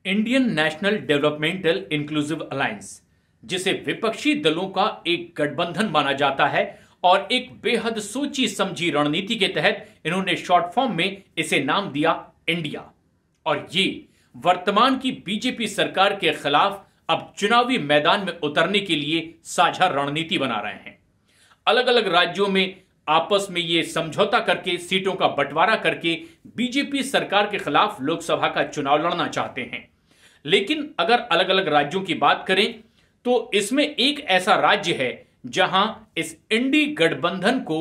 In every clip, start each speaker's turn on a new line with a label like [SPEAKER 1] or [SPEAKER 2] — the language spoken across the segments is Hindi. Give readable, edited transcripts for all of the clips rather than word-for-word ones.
[SPEAKER 1] Indian national developmental inclusive alliance, जिसे विपक्षी दलों का एक गठबंधन माना जाता है और एक बेहद सोची समझी रणनीति के तहत इन्होंने शॉर्ट फॉर्म में इसे नाम दिया इंडिया। और ये वर्तमान की बीजेपी सरकार के खिलाफ अब चुनावी मैदान में उतरने के लिए साझा रणनीति बना रहे हैं। अलग अलग राज्यों में आपस में ये समझौता करके सीटों का बंटवारा करके बीजेपी सरकार के खिलाफ लोकसभा का चुनाव लड़ना चाहते हैं। लेकिन अगर अलग अलग राज्यों की बात करें तो इसमें एक ऐसा राज्य है जहां इस इंडी गठबंधन को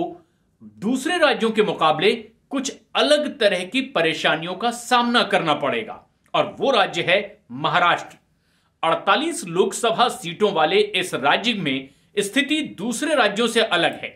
[SPEAKER 1] दूसरे राज्यों के मुकाबले कुछ अलग तरह की परेशानियों का सामना करना पड़ेगा, और वो राज्य है महाराष्ट्र। 48 लोकसभा सीटों वाले इस राज्य में स्थिति दूसरे राज्यों से अलग है,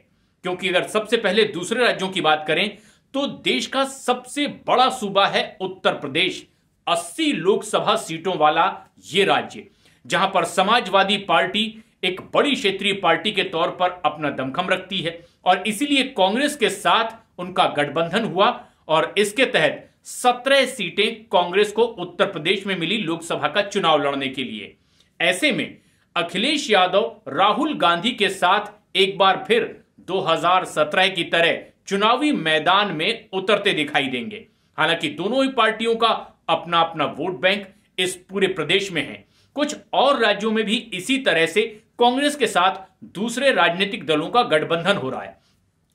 [SPEAKER 1] क्योंकि अगर सबसे पहले दूसरे राज्यों की बात करें तो देश का सबसे बड़ा सूबा है उत्तर प्रदेश। 80 लोकसभा सीटों वाला यह राज्य, जहां पर समाजवादी पार्टी एक बड़ी क्षेत्रीय पार्टी के तौर पर अपना दमखम रखती है, और इसीलिए कांग्रेस के साथ उनका गठबंधन हुआ और इसके तहत 17 सीटें कांग्रेस को उत्तर प्रदेश में मिली लोकसभा का चुनाव लड़ने के लिए। ऐसे में अखिलेश यादव राहुल गांधी के साथ एक बार फिर 2017 की तरह चुनावी मैदान में उतरते दिखाई देंगे। हालांकि दोनों ही पार्टियों का अपना अपना वोट बैंक इस पूरे प्रदेश में है। कुछ और राज्यों में भी इसी तरह से कांग्रेस के साथ दूसरे राजनीतिक दलों का गठबंधन हो रहा है।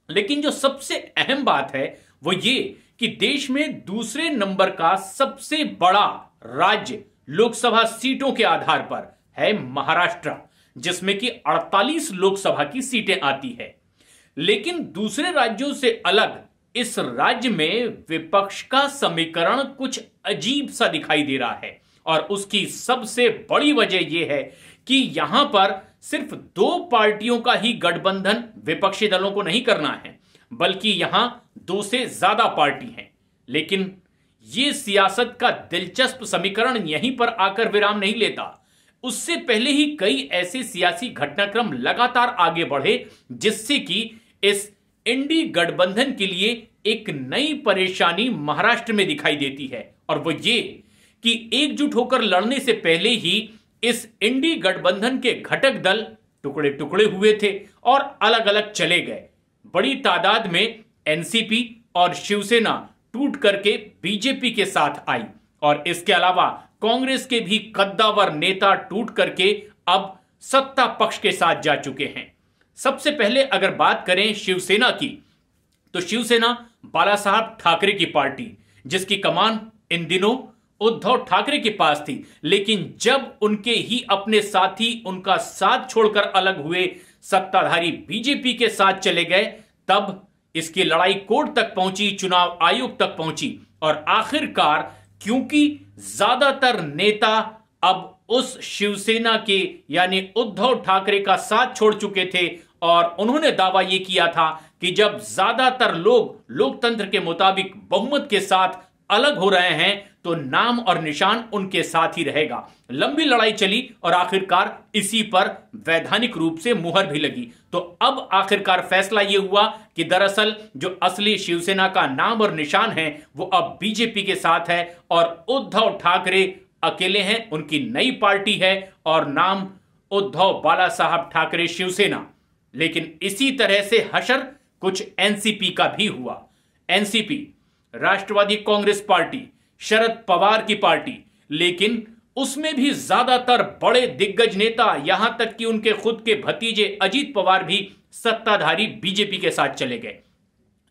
[SPEAKER 1] लेकिन जो सबसे अहम बात है वो ये कि देश में दूसरे नंबर का सबसे बड़ा राज्य लोकसभा सीटों के आधार पर है महाराष्ट्र, जिसमें कि 48 लोकसभा की सीटें आती है। लेकिन दूसरे राज्यों से अलग इस राज्य में विपक्ष का समीकरण कुछ अजीब सा दिखाई दे रहा है, और उसकी सबसे बड़ी वजह यह है कि यहां पर सिर्फ 2 पार्टियों का ही गठबंधन विपक्षी दलों को नहीं करना है, बल्कि यहां 2 से ज्यादा पार्टी हैं। लेकिन यह सियासत का दिलचस्प समीकरण यहीं पर आकर विराम नहीं लेता। उससे पहले ही कई ऐसे सियासी घटनाक्रम लगातार आगे बढ़े जिससे कि इस इंडी गठबंधन के लिए एक नई परेशानी महाराष्ट्र में दिखाई देती है, और वो ये कि एकजुट होकर लड़ने से पहले ही इस इंडी गठबंधन के घटक दल टुकड़े टुकड़े हुए थे और अलग अलग चले गए। बड़ी तादाद में एनसीपी और शिवसेना टूट करके बीजेपी के साथ आई, और इसके अलावा कांग्रेस के भी कद्दावर नेता टूट करके अब सत्ता पक्ष के साथ जा चुके हैं। सबसे पहले अगर बात करें शिवसेना की, तो शिवसेना बाला साहब ठाकरे की पार्टी, जिसकी कमान इन दिनों उद्धव ठाकरे के पास थी। लेकिन जब उनके ही अपने साथी उनका साथ छोड़कर अलग हुए, सत्ताधारी बीजेपी के साथ चले गए, तब इसकी लड़ाई कोर्ट तक पहुंची, चुनाव आयोग तक पहुंची, और आखिरकार क्योंकि ज्यादातर नेता अब उस शिवसेना के यानी उद्धव ठाकरे का साथ छोड़ चुके थे, और उन्होंने दावा यह किया था कि जब ज्यादातर लोग लोकतंत्र के मुताबिक बहुमत के साथ अलग हो रहे हैं तो नाम और निशान उनके साथ ही रहेगा। लंबी लड़ाई चली और आखिरकार इसी पर वैधानिक रूप से मुहर भी लगी। तो अब आखिरकार फैसला यह हुआ कि दरअसल जो असली शिवसेना का नाम और निशान है वो अब बीजेपी के साथ है, और उद्धव ठाकरे अकेले हैं, उनकी नई पार्टी है और नाम उद्धव बाला साहब ठाकरे शिवसेना। लेकिन इसी तरह से हशर कुछ एनसीपी का भी हुआ। एनसीपी राष्ट्रवादी कांग्रेस पार्टी, शरद पवार की पार्टी, लेकिन उसमें भी ज्यादातर बड़े दिग्गज नेता, यहां तक कि उनके खुद के भतीजे अजीत पवार भी सत्ताधारी बीजेपी के साथ चले गए।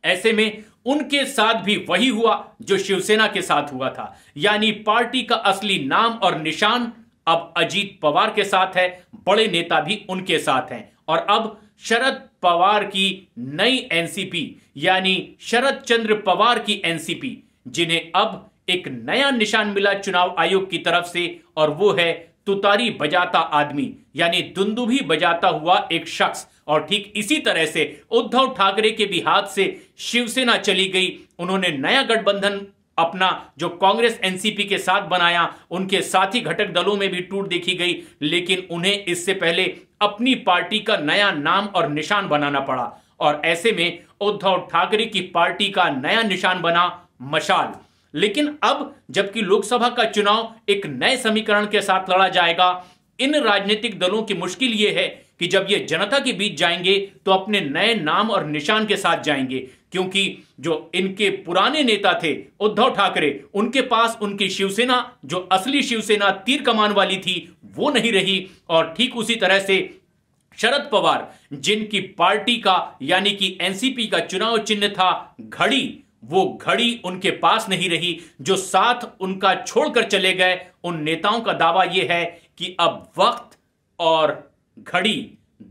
[SPEAKER 1] ऐसे में उनके साथ भी वही हुआ जो शिवसेना के साथ हुआ था, यानी पार्टी का असली नाम और निशान अब अजीत पवार के साथ है, बड़े नेता भी उनके साथ हैं। और अब शरद पवार की नई एनसीपी यानी शरद चंद्र पवार की एनसीपी, जिन्हें अब एक नया निशान मिला चुनाव आयोग की तरफ से, और वो है तुतारी बजाता आदमी यानी दुंदुभी बजाता हुआ एक शख्स। और ठीक इसी तरह से उद्धव ठाकरे के भी हाथ से शिवसेना चली गई। उन्होंने नया गठबंधन अपना जो कांग्रेस एनसीपी के साथ बनाया, उनके साथी घटक दलों में भी टूट देखी गई, लेकिन उन्हें इससे पहले अपनी पार्टी का नया नाम और निशान बनाना पड़ा। और ऐसे में उद्धव ठाकरे की पार्टी का नया निशान बना मशाल। लेकिन अब जबकि लोकसभा का चुनाव एक नए समीकरण के साथ लड़ा जाएगा, इन राजनीतिक दलों की मुश्किल यह है कि जब ये जनता के बीच जाएंगे तो अपने नए नाम और निशान के साथ जाएंगे, क्योंकि जो इनके पुराने नेता थे उद्धव ठाकरे, उनके पास उनकी शिवसेना, जो असली शिवसेना तीर कमान वाली थी, वो नहीं रही। और ठीक उसी तरह से शरद पवार, जिनकी पार्टी का यानी कि एनसीपी का चुनाव चिन्ह था घड़ी, वो घड़ी उनके पास नहीं रही। जो साथ उनका छोड़कर चले गए उन नेताओं का दावा यह है कि अब वक्त और घड़ी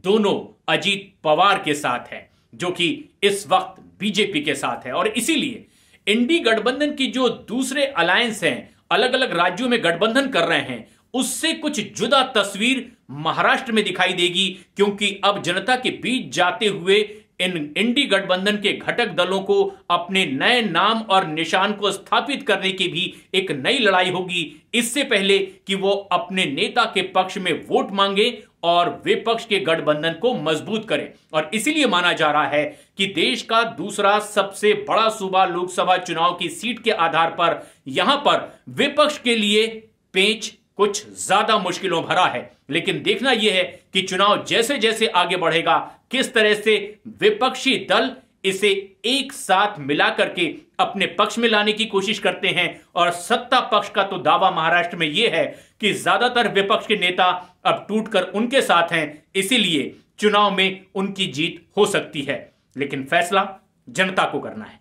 [SPEAKER 1] दोनों अजीत पवार के साथ है, जो कि इस वक्त बीजेपी के साथ है। और इसीलिए इंडी गठबंधन की जो दूसरे अलायंस हैं, अलग अलग राज्यों में गठबंधन कर रहे हैं, उससे कुछ जुदा तस्वीर महाराष्ट्र में दिखाई देगी, क्योंकि अब जनता के बीच जाते हुए इन इंडी गठबंधन के घटक दलों को अपने नए नाम और निशान को स्थापित करने की भी एक नई लड़ाई होगी, इससे पहले कि वो अपने नेता के पक्ष में वोट मांगे और विपक्ष के गठबंधन को मजबूत करें। और इसीलिए माना जा रहा है कि देश का दूसरा सबसे बड़ा सूबा लोकसभा चुनाव की सीट के आधार पर यहां पर विपक्ष के लिए पेंच कुछ ज्यादा मुश्किलों भरा है। लेकिन देखना यह है कि चुनाव जैसे जैसे आगे बढ़ेगा, किस तरह से विपक्षी दल इसे एक साथ मिलाकर के अपने पक्ष में लाने की कोशिश करते हैं। और सत्ता पक्ष का तो दावा महाराष्ट्र में यह है कि ज्यादातर विपक्ष के नेता अब टूटकर उनके साथ हैं, इसीलिए चुनाव में उनकी जीत हो सकती है। लेकिन फैसला जनता को करना है।